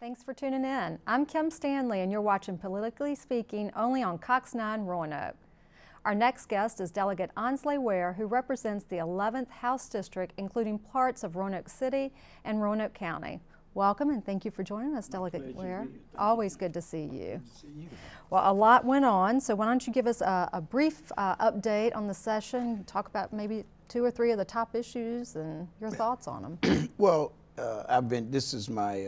Thanks for tuning in. I'm Kim Stanley, and you're watching Politically Speaking only on Cox 9 Roanoke. Our next guest is Delegate Onzlee Ware, who represents the 11th House District, including parts of Roanoke City and Roanoke County. Welcome, and thank you for joining us, Delegate Ware. Always good to see you. Good to see you. Well, a lot went on, so why don't you give us a brief update on the session, talk about maybe 2 or 3 of the top issues and your thoughts on them. Well, this is my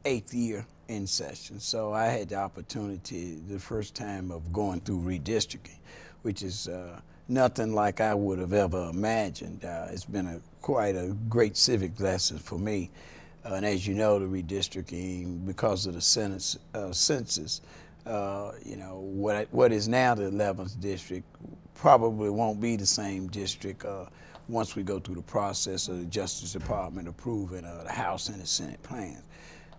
8th year in session, so I had the opportunity the first time of going through redistricting, which is nothing like I would have ever imagined. It's been quite a great civic lesson for me. And as you know, the redistricting, because of the census, you know, what is now the 11th district probably won't be the same district once we go through the process of the Justice Department approving the House and the Senate plans.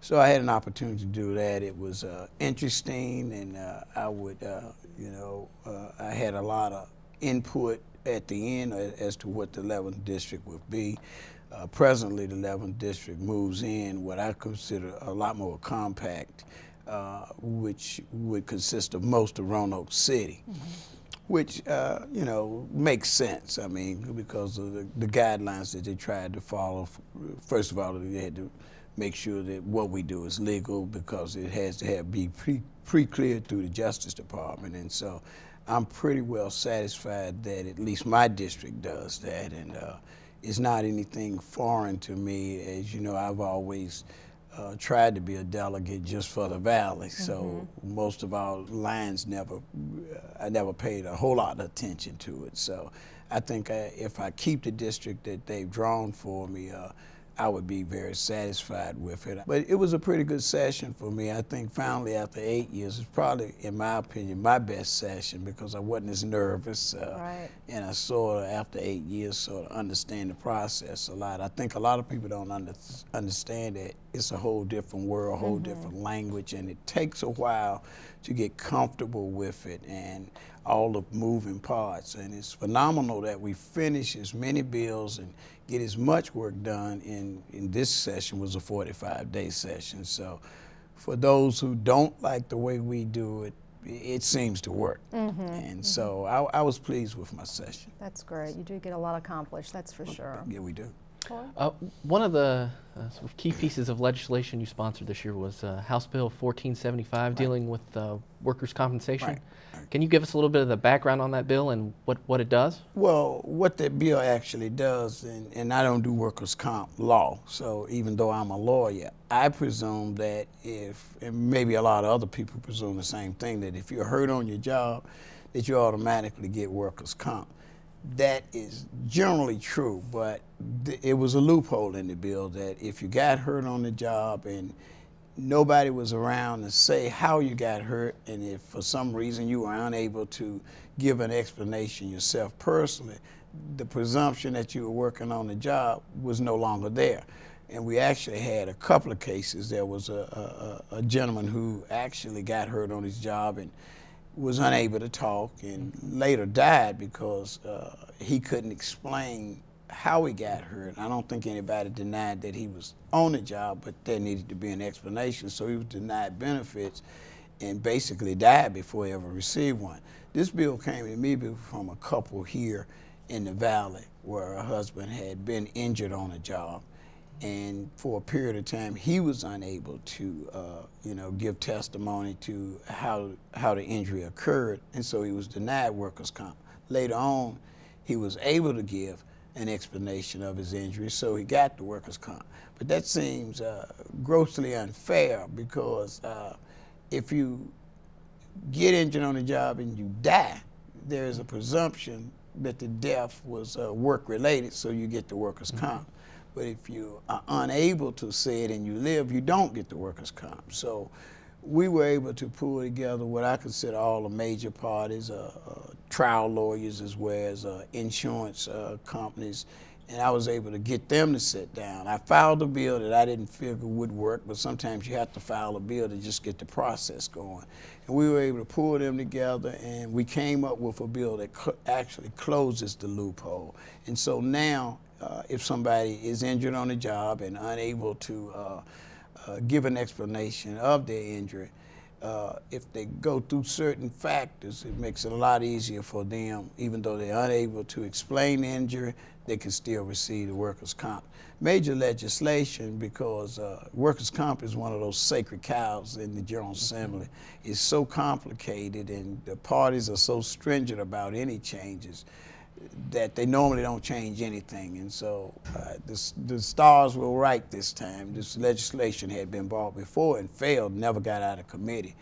So I had an opportunity to do that. It was interesting, and I had a lot of input at the end as to what the 11th district would be. Presently, the 11th district moves in what I consider a lot more compact, which would consist of most of Roanoke City, which, you know, makes sense. I mean, because of the guidelines that they tried to follow. First of all, they had to make sure that what we do is legal, because it has to be pre-cleared through the Justice Department. And so I'm pretty well satisfied that at least my district does that. And it's not anything foreign to me. As you know, I've always tried to be a delegate just for the Valley. So most of our lines I never paid a whole lot of attention to it. So I think if I keep the district that they've drawn for me, I would be very satisfied with it. But it was a pretty good session for me. I think finally after 8 years, it's probably, in my opinion, my best session, because I wasn't as nervous. Right. And I sort of, after 8 years, sort of understand the process a lot. I think a lot of people don't understand that it's a whole different world, a whole different language, and it takes a while to get comfortable with it and all the moving parts. And it's phenomenal that we finish as many bills and get as much work done in this session. Was a 45-day session. So for those who don't like the way we do it, it seems to work. And so I was pleased with my session. That's great. You do get a lot accomplished, that's for sure. Yeah, we do. One of the sort of key pieces of legislation you sponsored this year was House Bill 1475, dealing with workers' compensation. Right. Can you give us a little bit of the background on that bill and what it does? Well, what that bill actually does, and I don't do workers' comp law, so even though I'm a lawyer, I presume that and maybe a lot of other people presume the same thing, that if you're hurt on your job, that you automatically get workers' comp. That is generally true, but it was a loophole in the bill that if you got hurt on the job and nobody was around to say how you got hurt, and if for some reason you were unable to give an explanation yourself personally, the presumption that you were working on the job was no longer there. And we actually had a couple of cases. There was a gentleman who actually got hurt on his job and was unable to talk, and later died because he couldn't explain how he got hurt. I don't think anybody denied that he was on the job, but there needed to be an explanation. So he was denied benefits and basically died before he ever received one. This bill came to me from a couple here in the Valley where a husband had been injured on a job, and for a period of time he was unable to give testimony to how the injury occurred, and so he was denied workers' comp. Later on, he was able to give an explanation of his injury, so he got the workers' comp. But that seems grossly unfair, because if you get injured on the job and you die, there is a presumption that the death was work-related, so you get the workers' comp. But if you are unable to say it and you live, you don't get the workers' comp. So we were able to pull together what I consider all the major parties, trial lawyers as well as insurance companies, and I was able to get them to sit down. I filed a bill that I didn't figure would work, but sometimes you have to file a bill to just get the process going. And we were able to pull them together, and we came up with a bill that actually closes the loophole. And so now, if somebody is injured on the job and unable to give an explanation of their injury. If they go through certain factors, it makes it a lot easier for them. Even though they're unable to explain the injury, they can still receive the workers' comp. Major legislation, because workers' comp is one of those sacred cows in the General Assembly. It's so complicated, and the parties are so stringent about any changes that they normally don't change anything. And so the stars were right this time. This legislation had been brought before and failed, never got out of committee.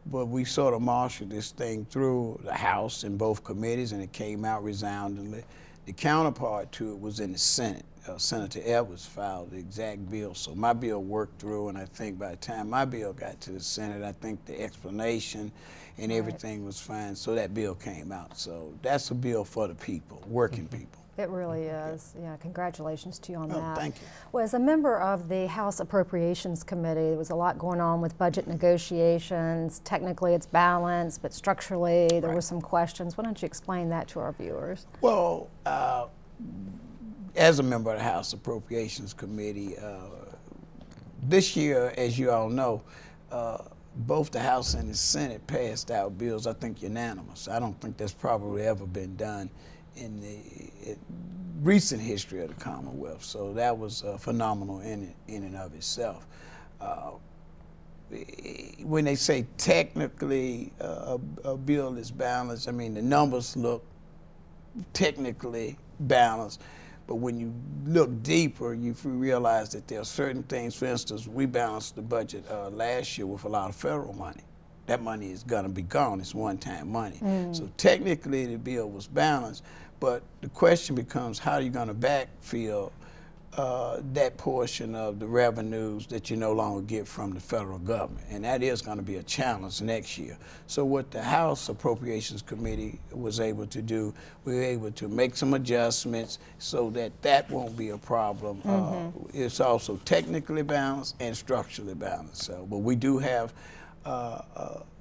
But we sort of marshaled this thing through the House in both committees, and it came out resoundingly. The counterpart to it was in the Senate. Senator Edwards filed the exact bill. So my bill worked through, and I think by the time my bill got to the Senate, I think the explanation and everything was fine. So that bill came out. So that's a bill for the people, working people. It really is. Yeah, congratulations to you on that. Thank you. Well, as a member of the House Appropriations Committee, there was a lot going on with budget negotiations. Technically it's balanced, but structurally there were some questions. Why don't you explain that to our viewers? Well, as a member of the House Appropriations Committee, this year, as you all know, both the House and the Senate passed out bills, I think unanimous. I don't think that's probably ever been done in the recent history of the Commonwealth. So that was phenomenal in and of itself. When they say technically a bill is balanced, I mean the numbers look technically balanced, but when you look deeper, you realize that there are certain things. For instance, we balanced the budget last year with a lot of federal money. That money is going to be gone. It's one-time money. So technically the bill was balanced, but the question becomes, how are you going to backfill that portion of the revenues that you no longer get from the federal government? And that is going to be a challenge next year. So what the House Appropriations Committee was able to do, we were able to make some adjustments so that that won't be a problem. It's also technically balanced and structurally balanced. So, but we do have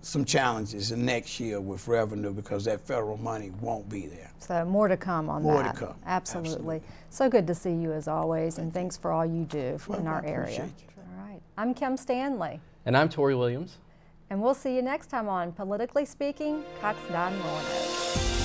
some challenges in next year with revenue because that federal money won't be there. So more to come on that. More to come. Absolutely. So good to see you as always, and thanks for all you do in our area. Appreciate you. All right. I'm Kim Stanley. And I'm Tori Williams. And we'll see you next time on Politically Speaking, Cox 9 Roanoke.